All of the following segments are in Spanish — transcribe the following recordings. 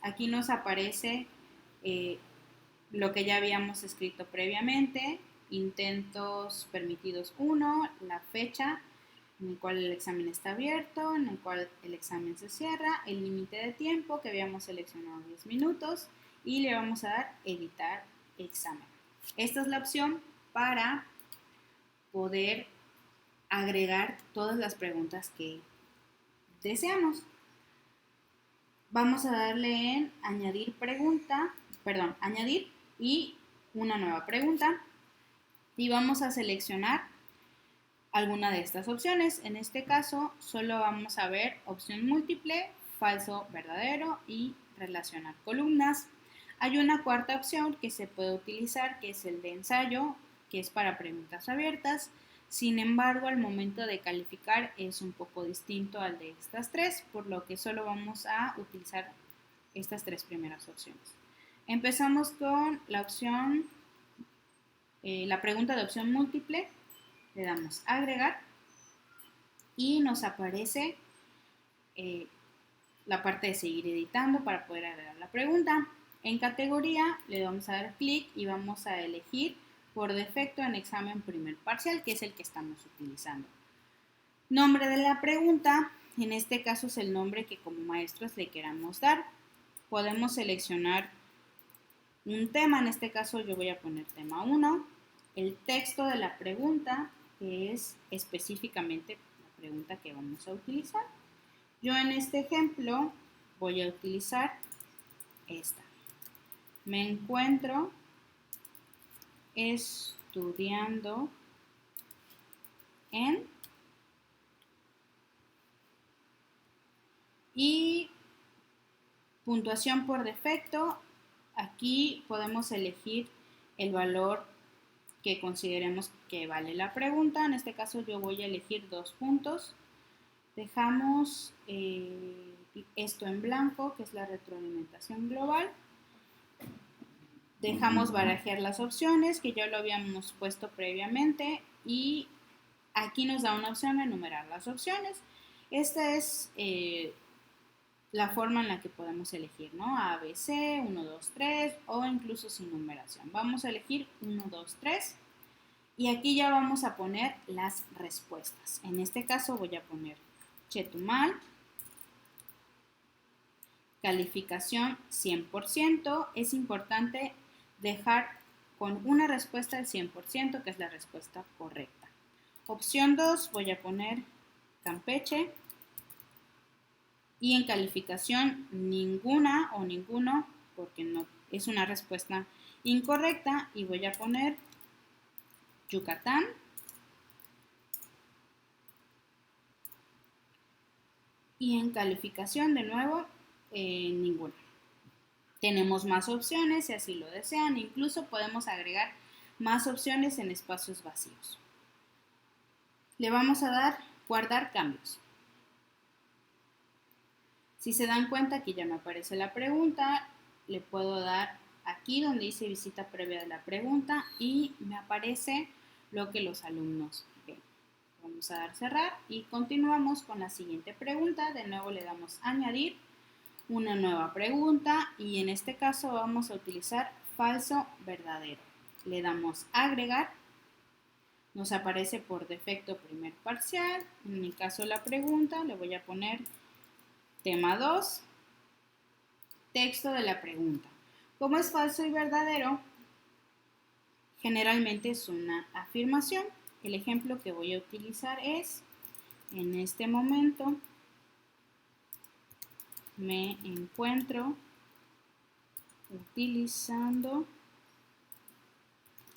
Aquí nos aparece lo que ya habíamos escrito previamente, intentos permitidos 1, la fecha en el cual el examen está abierto, en el cual el examen se cierra, el límite de tiempo que habíamos seleccionado 10 minutos y le vamos a dar editar examen. Esta es la opción para poder agregar todas las preguntas que deseamos. Vamos a darle en añadir pregunta, añadir y una nueva pregunta y vamos a seleccionar alguna de estas opciones. En este caso solo vamos a ver opción múltiple, falso, verdadero y relacionar columnas. Hay una cuarta opción que se puede utilizar, que es el de ensayo, que es para preguntas abiertas. Sin embargo, al momento de calificar es un poco distinto al de estas tres, por lo que solo vamos a utilizar estas tres primeras opciones. Empezamos con la opción, la pregunta de opción múltiple. Le damos a agregar y nos aparece la parte de seguir editando para poder agregar la pregunta. En categoría le vamos a dar clic y vamos a elegir por defecto en examen primer parcial, que es el que estamos utilizando. Nombre de la pregunta, en este caso es el nombre que como maestros le queramos dar. Podemos seleccionar un tema, en este caso yo voy a poner tema 1, el texto de la pregunta, que es específicamente la pregunta que vamos a utilizar. Yo en este ejemplo voy a utilizar esta. Me encuentro estudiando en y puntuación por defecto. Aquí podemos elegir el valor que consideremos que vale la pregunta. En este caso yo voy a elegir 2 puntos. Dejamos esto en blanco, que es la retroalimentación global. Dejamos barajear las opciones, que ya lo habíamos puesto previamente, y aquí nos da una opción de enumerar las opciones. Esta es la forma en la que podemos elegir, ¿no? A, B, C, 1, 2, 3 o incluso sin numeración. Vamos a elegir 1, 2, 3 y aquí ya vamos a poner las respuestas. En este caso voy a poner Chetumal, calificación 100%. Es importante dejar con una respuesta el 100%, que es la respuesta correcta. Opción 2 voy a poner Campeche. Y en calificación ninguna o ninguno, porque no es una respuesta incorrecta, y voy a poner Yucatán. Y en calificación de nuevo ninguna. Tenemos más opciones si así lo desean, incluso podemos agregar más opciones en espacios vacíos. Le vamos a dar guardar cambios. Si se dan cuenta, aquí ya me aparece la pregunta, le puedo dar aquí donde dice visita previa de la pregunta y me aparece lo que los alumnos ven. Vamos a dar cerrar y continuamos con la siguiente pregunta. De nuevo le damos añadir una nueva pregunta y en este caso vamos a utilizar falso verdadero. Le damos agregar. Nos aparece por defecto primer parcial. En mi caso la pregunta le voy a poner tema 2, texto de la pregunta. Como es falso y verdadero, generalmente es una afirmación. El ejemplo que voy a utilizar es, en este momento me encuentro utilizando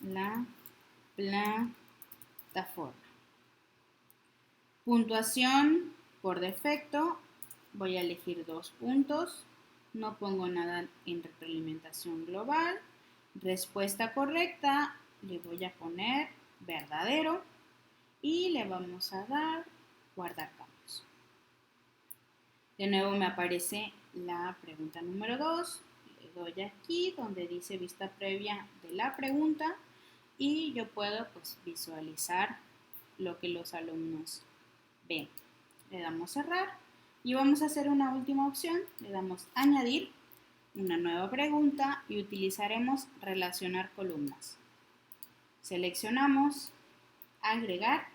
la plataforma. Puntuación por defecto. Voy a elegir 2 puntos, no pongo nada en retroalimentación global. Respuesta correcta, le voy a poner verdadero y le vamos a dar guardar cambios. De nuevo me aparece la pregunta número 2, le doy aquí donde dice vista previa de la pregunta y yo puedo pues visualizar lo que los alumnos ven. Le damos cerrar. Y vamos a hacer una última opción, le damos añadir una nueva pregunta y utilizaremos relacionar columnas. Seleccionamos agregar,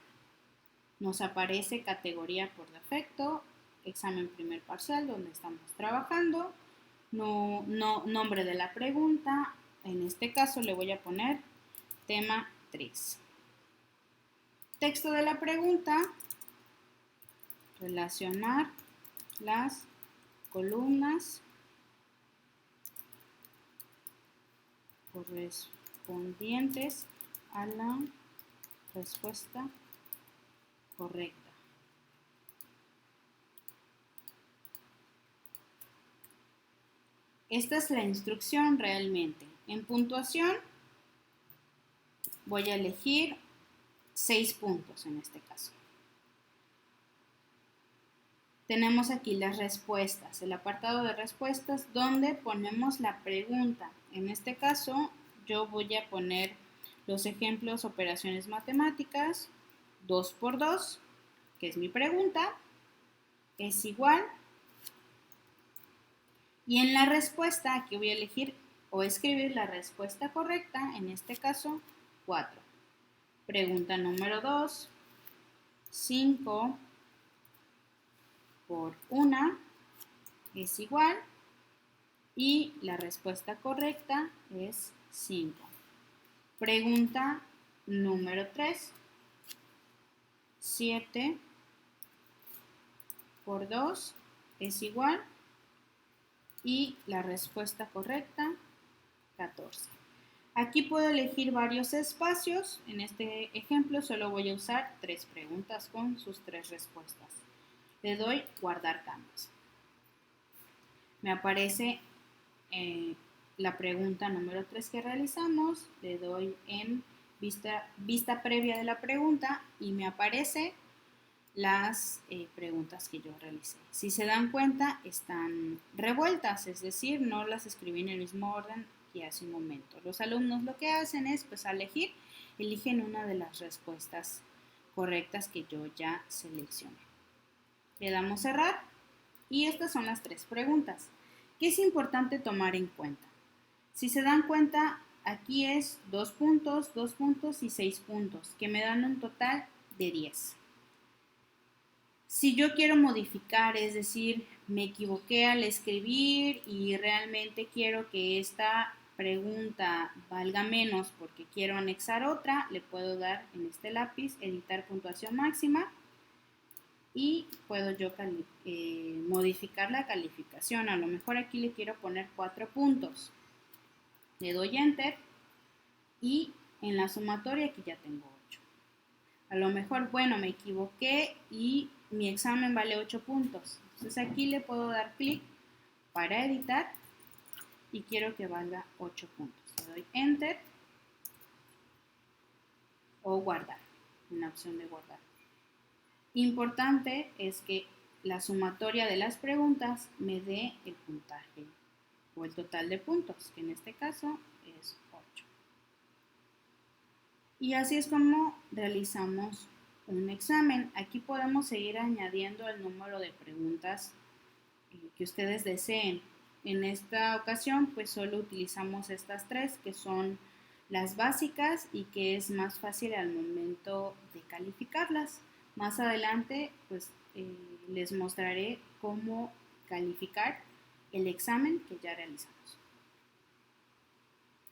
nos aparece categoría por defecto, examen primer parcial donde estamos trabajando, nombre de la pregunta, en este caso le voy a poner tema 3. Texto de la pregunta, relacionar las columnas correspondientes a la respuesta correcta. Esta es la instrucción realmente. En puntuación voy a elegir 6 puntos en este caso. Tenemos aquí las respuestas, el apartado de respuestas donde ponemos la pregunta. En este caso yo voy a poner los ejemplos operaciones matemáticas, 2 por 2, que es mi pregunta, es igual. Y en la respuesta aquí voy a elegir o escribir la respuesta correcta, en este caso 4. Pregunta número 2, 5 por 1 es igual y la respuesta correcta es 5. Pregunta número 3, 7 por 2 es igual y la respuesta correcta 14. Aquí puedo elegir varios espacios. En este ejemplo solo voy a usar 3 preguntas con sus 3 respuestas. Le doy guardar cambios. Me aparece la pregunta número 3 que realizamos. Le doy en vista previa de la pregunta y me aparece las preguntas que yo realicé. Si se dan cuenta, están revueltas, es decir, no las escribí en el mismo orden que hace un momento. Los alumnos lo que hacen es, pues, eligen una de las respuestas correctas que yo ya seleccioné. Le damos cerrar y estas son las 3 preguntas. ¿Qué es importante tomar en cuenta? Si se dan cuenta, aquí es 2 puntos y 6 puntos, que me dan un total de 10. Si yo quiero modificar, es decir, me equivoqué al escribir y realmente quiero que esta pregunta valga menos porque quiero anexar otra, le puedo dar en este lápiz, editar puntuación máxima y puedo yo modificar la calificación. A lo mejor aquí le quiero poner 4 puntos. Le doy enter y en la sumatoria aquí ya tengo 8. A lo mejor, bueno, me equivoqué y mi examen vale 8 puntos. Entonces aquí le puedo dar clic para editar y quiero que valga 8 puntos. Le doy enter o guardar, en la opción de guardar. Importante es que la sumatoria de las preguntas me dé el puntaje o el total de puntos, que en este caso es 8. Y así es como realizamos un examen. Aquí podemos seguir añadiendo el número de preguntas que ustedes deseen. En esta ocasión, pues solo utilizamos estas 3 que son las básicas y que es más fácil al momento de calificarlas. Más adelante, pues les mostraré cómo calificar el examen que ya realizamos.